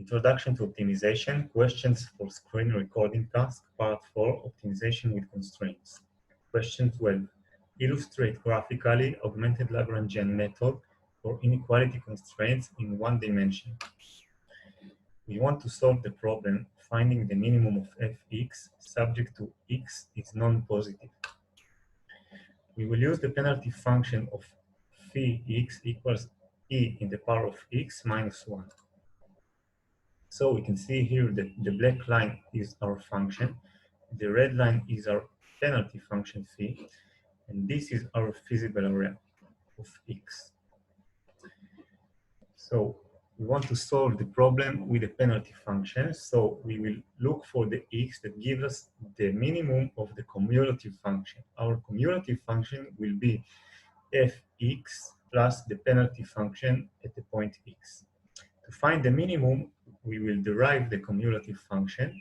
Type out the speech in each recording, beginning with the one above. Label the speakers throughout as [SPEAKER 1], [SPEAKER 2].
[SPEAKER 1] Introduction to Optimization, Questions for Screen Recording Task, Part 4, Optimization with Constraints. Question 12. Illustrate graphically augmented Lagrangian method for inequality constraints in one dimension. We want to solve the problem finding the minimum of fx subject to x is non-positive. We will use the penalty function of phi x equals e in the power of x minus 1. So we can see here that the black line is our function, the red line is our penalty function phi, and this is our feasible area of x. So we want to solve the problem with the penalty function, so we will look for the x that gives us the minimum of the cumulative function. Our cumulative function will be fx plus the penalty function at the point x. To find the minimum, we will derive the cumulative function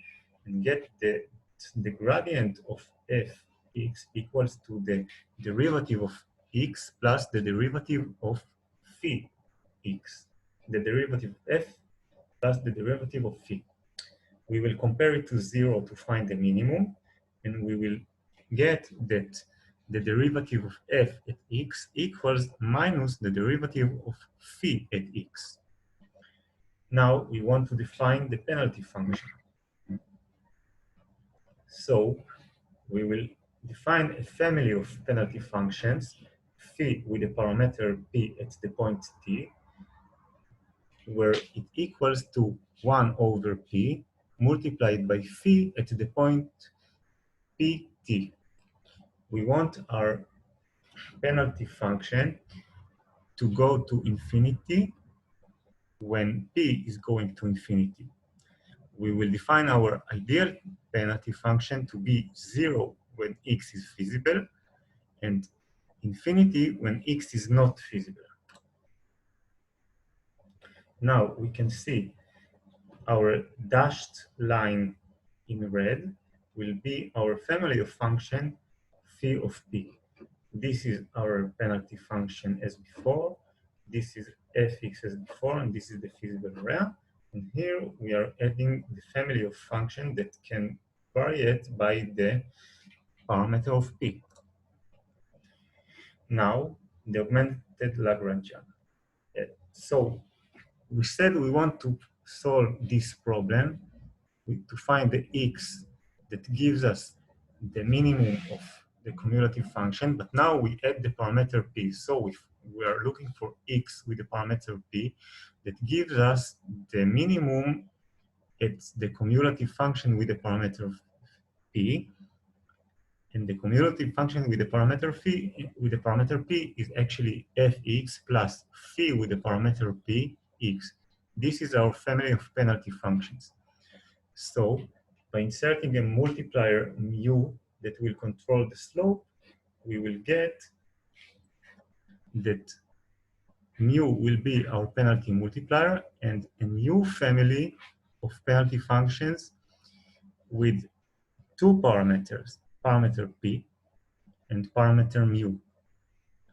[SPEAKER 1] and get the gradient of fx equals to the derivative of x plus the derivative of phi x, the derivative of f plus the derivative of phi. We will compare it to 0 to find the minimum, and we will get that the derivative of f at x equals minus the derivative of phi at x. Now we want to define the penalty function. So we will define a family of penalty functions, phi with the parameter p at the point t, where it equals to 1 over p multiplied by phi at the point pt. We want our penalty function to go to infinity when p is going to infinity. We will define our ideal penalty function to be 0 when x is feasible and infinity when x is not feasible. Now we can see our dashed line in red will be our family of function phi of p. This is our penalty function as before. This is fx as before, and this is the feasible area. And here we are adding the family of function that can vary by the parameter of p. Now, the augmented Lagrangian. So we said we want to solve this problem to find the x that gives us the minimum of the cumulative function, but now we add the parameter p. So if we are looking for x with the parameter p that gives us the minimum at the cumulative function with the parameter p, and the cumulative function with the parameter p is actually fx plus phi with the parameter p x. This is our family of penalty functions. So by inserting a multiplier mu that will control the slope, we will get that mu will be our penalty multiplier and a new family of penalty functions with two parameters, parameter p and parameter mu.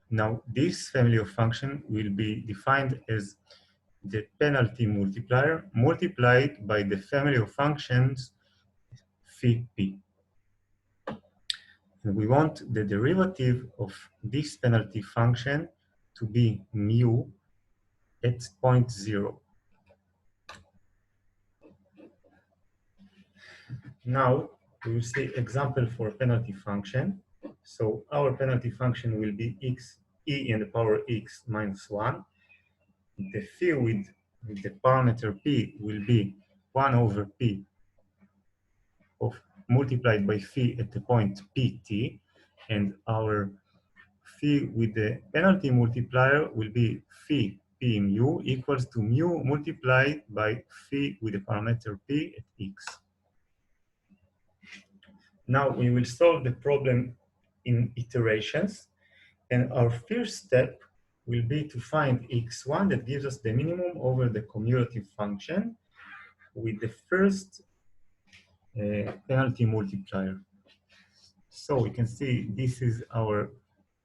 [SPEAKER 1] Now this family of functions will be defined as the penalty multiplier multiplied by the family of functions phi p. And we want the derivative of this penalty function to be mu at point 0. Now we will see example for penalty function. So our penalty function will be x e in the power x minus 1. The phi with the parameter p will be 1 over p of multiplied by phi at the point pt, and our phi with the penalty multiplier will be phi p mu equals to mu multiplied by phi with the parameter p at x. Now we will solve the problem in iterations, and our first step will be to find x1 that gives us the minimum over the cumulative function with the first penalty multiplier. So we can see this is our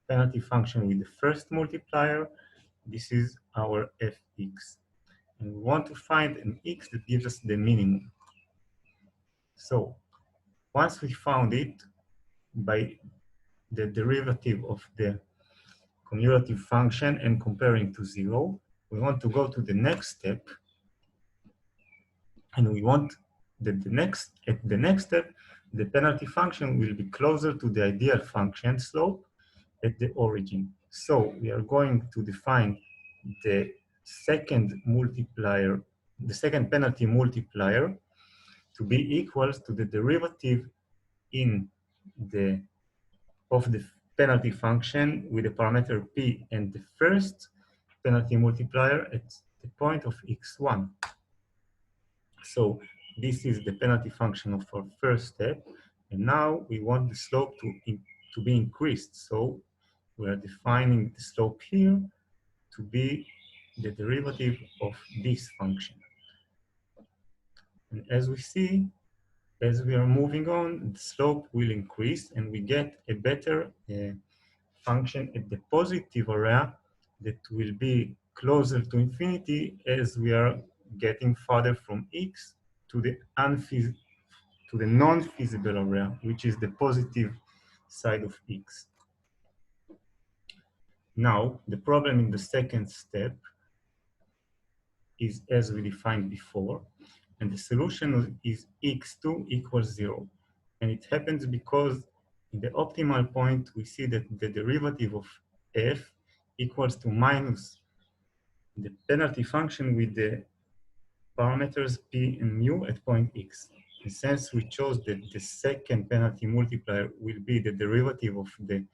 [SPEAKER 1] penalty function with the first multiplier. This is our fx. And we want to find an x that gives us the minimum. So once we found it by the derivative of the cumulative function and comparing to 0, we want to go to the next step, and we want that at the next step, the penalty function will be closer to the ideal function slope at the origin. So we are going to define the second multiplier, the second penalty multiplier, to be equals to the derivative of the penalty function with the parameter p and the first penalty multiplier at the point of x1. So this is the penalty function of our first step, and now we want the slope to be increased. So we are defining the slope here to be the derivative of this function. And as we see, as we are moving on, the slope will increase and we get a better function at the positive area that will be closer to infinity as we are getting farther from x to the non-feasible area, which is the positive side of x. Now, the problem in the second step is as we defined before, and the solution is x2 equals 0. And it happens because in the optimal point, we see that the derivative of f equals to minus the penalty function with the parameters p and mu at point x. And since we chose that the second penalty multiplier will be the derivative of the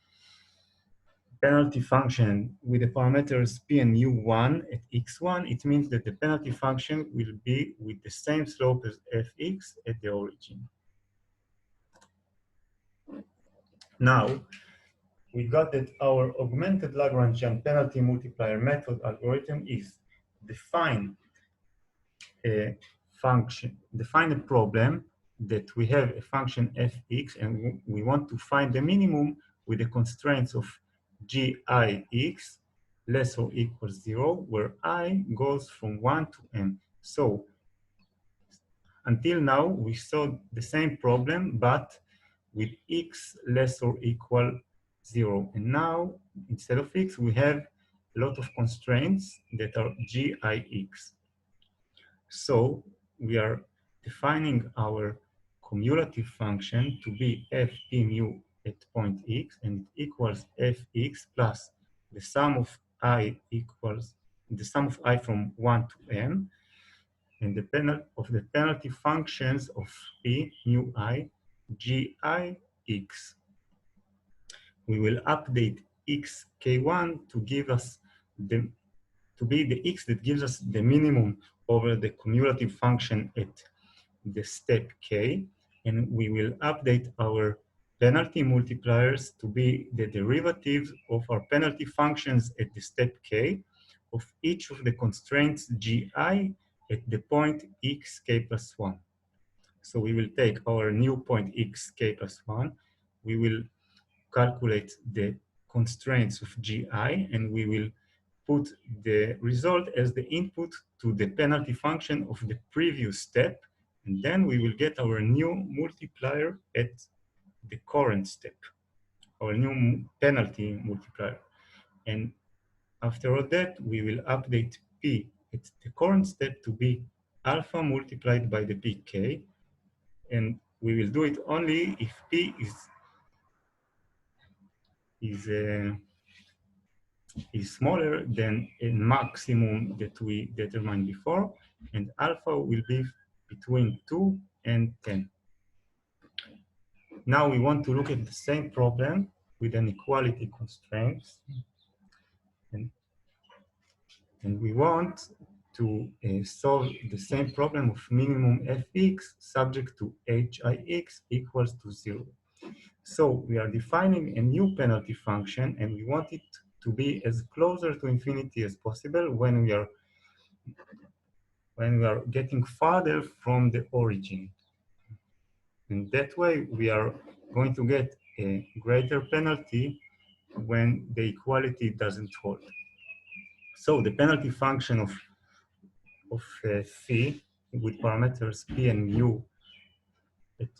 [SPEAKER 1] penalty function with the parameters p and mu1 at x1, it means that the penalty function will be with the same slope as fx at the origin. Now, we got that our augmented Lagrangian penalty multiplier method algorithm is define a problem that we have a function fx and we want to find the minimum with the constraints of gix less or equals 0, where I goes from 1 to n. So until now, we saw the same problem, but with x less or equal 0. And now, instead of x, we have a lot of constraints that are gix. So we are defining our cumulative function to be f p mu at point x, and it equals fx plus the sum of I from 1 to n, and the penalty functions of p mu I gix. We will update xk1 to give us to be the x that gives us the minimum over the cumulative function at the step k, and we will update our penalty multipliers to be the derivatives of our penalty functions at the step k of each of the constraints gi at the point xk plus 1. So we will take our new point xk plus 1, we will calculate the constraints of gi, and we will put the result as the input to the penalty function of the previous step, and then we will get our new multiplier at the current step, our new penalty multiplier. And after all that, we will update p at the current step to be alpha multiplied by the pk, and we will do it only if p is smaller than a maximum that we determined before, and alpha will be between 2 and 10. Now we want to look at the same problem with inequality constraints, and we want to solve the same problem of minimum fx subject to hix equals to 0. So we are defining a new penalty function, and we want it to be as closer to infinity as possible when we are getting farther from the origin. And that way we are going to get a greater penalty when the equality doesn't hold. So the penalty function of of phi with parameters p and mu at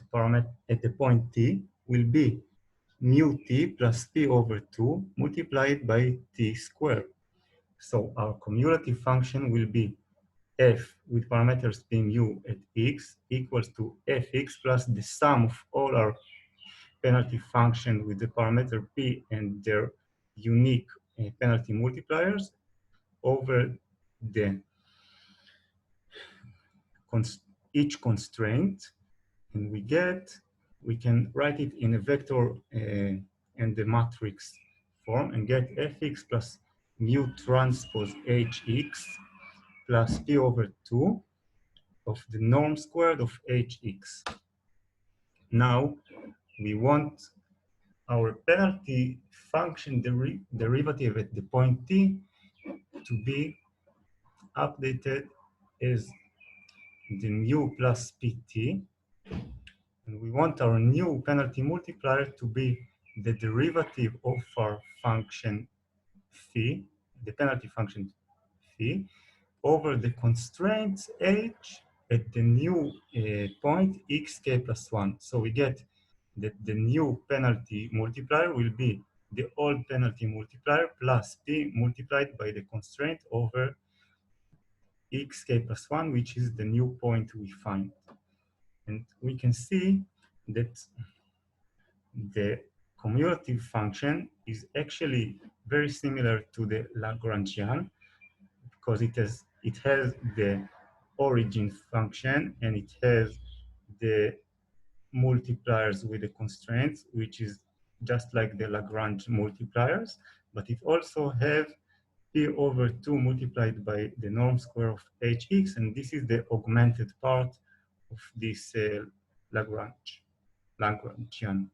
[SPEAKER 1] the point t will be mu t plus p over 2 multiplied by t squared. So our cumulative function will be f with parameters p mu at x equals to fx plus the sum of all our penalty function with the parameter p and their unique penalty multipliers over the each constraint, and we can write it in a vector and the matrix form and get fx plus mu transpose hx plus p over 2 of the norm squared of hx. Now we want our penalty function derivative at the point t to be updated as the mu plus pt, and we want our new penalty multiplier to be the derivative of our function phi, the penalty function phi, over the constraints h at the new point xk plus 1. So we get that the new penalty multiplier will be the old penalty multiplier plus p multiplied by the constraint over xk plus 1, which is the new point we find. And we can see that the cumulative function is actually very similar to the Lagrangian because it has the origin function and it has the multipliers with the constraints, which is just like the Lagrange multipliers, but it also has p over 2 multiplied by the norm square of hx, and this is the augmented part of this Lagrangian.